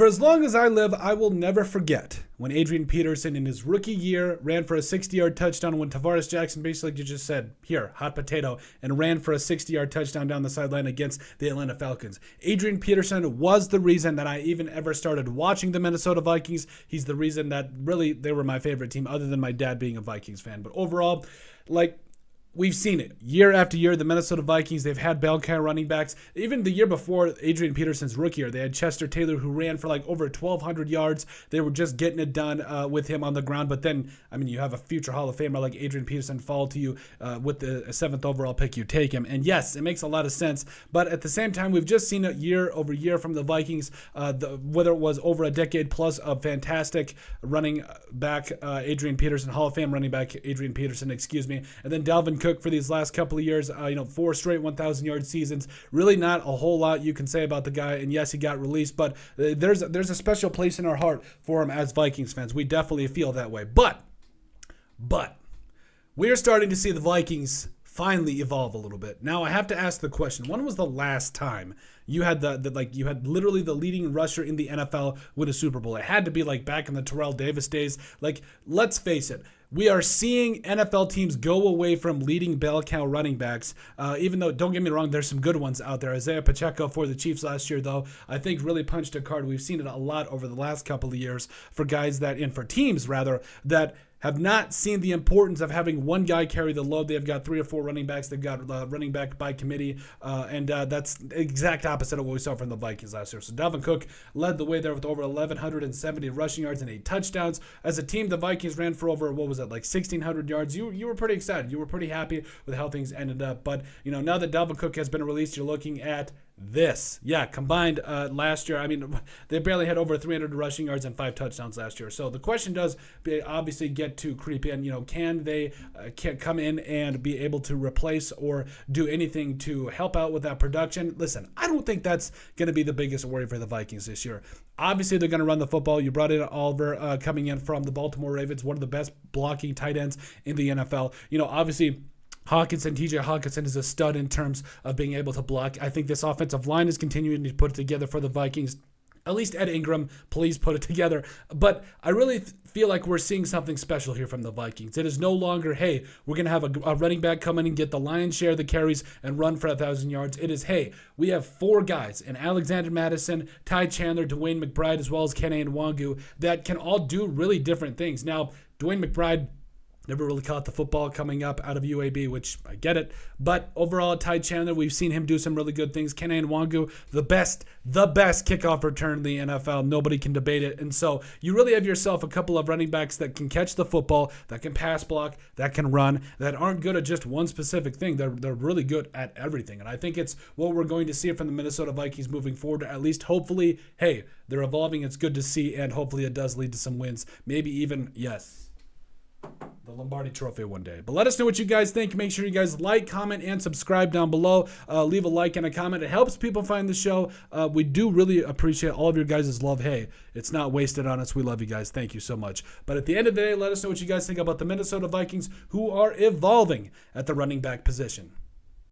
For as long as I live, I will never forget when Adrian Peterson in his rookie year ran for a 60-yard touchdown when Tavares Jackson basically just said, here, hot potato, and ran for a 60-yard touchdown down the sideline against the Atlanta Falcons. Adrian Peterson was the reason that I even ever started watching the Minnesota Vikings. He's the reason that really they were my favorite team other than my dad being a Vikings fan. But overall, we've seen it year after year. The Minnesota Vikings, they've had bell cow running backs. Even the year before Adrian Peterson's rookie year, they had Chester Taylor, who ran for over 1,200 yards. They were just getting it done with him on the ground. But then, you have a future Hall of Famer like Adrian Peterson fall to you with the 7th overall pick. You take him. And yes, it makes a lot of sense. But at the same time, we've just seen it year over year from the Vikings, whether it was over a decade plus of fantastic running back, Adrian Peterson, Hall of Fame running back, Adrian Peterson, and then Dalvin Cook for these last couple of years, 4 straight 1,000-yard seasons. Really not a whole lot you can say about the guy. And yes, he got released, but there's a special place in our heart for him as Vikings fans. We definitely feel that way. But we are starting to see the Vikings finally evolve a little bit. Now I have to ask the question: when was the last time you had you had literally the leading rusher in the NFL win a Super Bowl? It had to be back in the Terrell Davis days. Let's face it. We are seeing NFL teams go away from leading bell cow running backs, even though, don't get me wrong, there's some good ones out there. Isaiah Pacheco for the Chiefs last year, though, I think really punched a card. We've seen it a lot over the last couple of years for teams that have not seen the importance of having one guy carry the load. They've got 3 or 4 running backs. They've got running back by committee, and that's the exact opposite of what we saw from the Vikings last year. So Dalvin Cook led the way there with over 1,170 rushing yards and 8 touchdowns. As a team, the Vikings ran for over, 1,600 yards. You were pretty excited. You were pretty happy with how things ended up. But, now that Dalvin Cook has been released, you're looking at this. Yeah, combined last year, they barely had over 300 rushing yards and 5 touchdowns last year. So the question does obviously get to creep in. Can they come in and be able to replace or do anything to help out with that production? Listen, I don't think that's going to be the biggest worry for the Vikings this year. Obviously, they're going to run the football. You brought in Oliver coming in from the Baltimore Ravens, one of the best blocking tight ends in the NFL. Obviously, TJ Hawkinson is a stud in terms of being able to block. I think this offensive line is continuing to put it together for the Vikings. At least Ed Ingram, please put it together. But I really feel like we're seeing something special here from the Vikings. It is no longer, hey, we're going to have a running back come in and get the lion's share of the carries and run for 1,000 yards. It is, hey, we have 4 guys in Alexander Mattison, Ty Chandler, Dwayne McBride, as well as Kene Nwangu that can all do really different things. Now, Dwayne McBride never really caught the football coming up out of UAB, which I get it. But overall, Ty Chandler, we've seen him do some really good things. Kene Nwangu, the best kickoff return in the NFL. Nobody can debate it. And so you really have yourself a couple of running backs that can catch the football, that can pass block, that can run, that aren't good at just one specific thing. They're really good at everything. And I think it's what we're going to see from the Minnesota Vikings moving forward. At least hopefully, hey, they're evolving. It's good to see. And hopefully it does lead to some wins. Maybe even, yes, the Lombardi Trophy one day. But let us know what you guys think. Make sure you guys like, comment, and subscribe down below. Leave a like and a comment. It helps people find the show. We do really appreciate all of your guys' love. Hey, it's not wasted on us. We love you guys. Thank you so much. But at the end of the day, let us know what you guys think about the Minnesota Vikings, who are evolving at the running back position.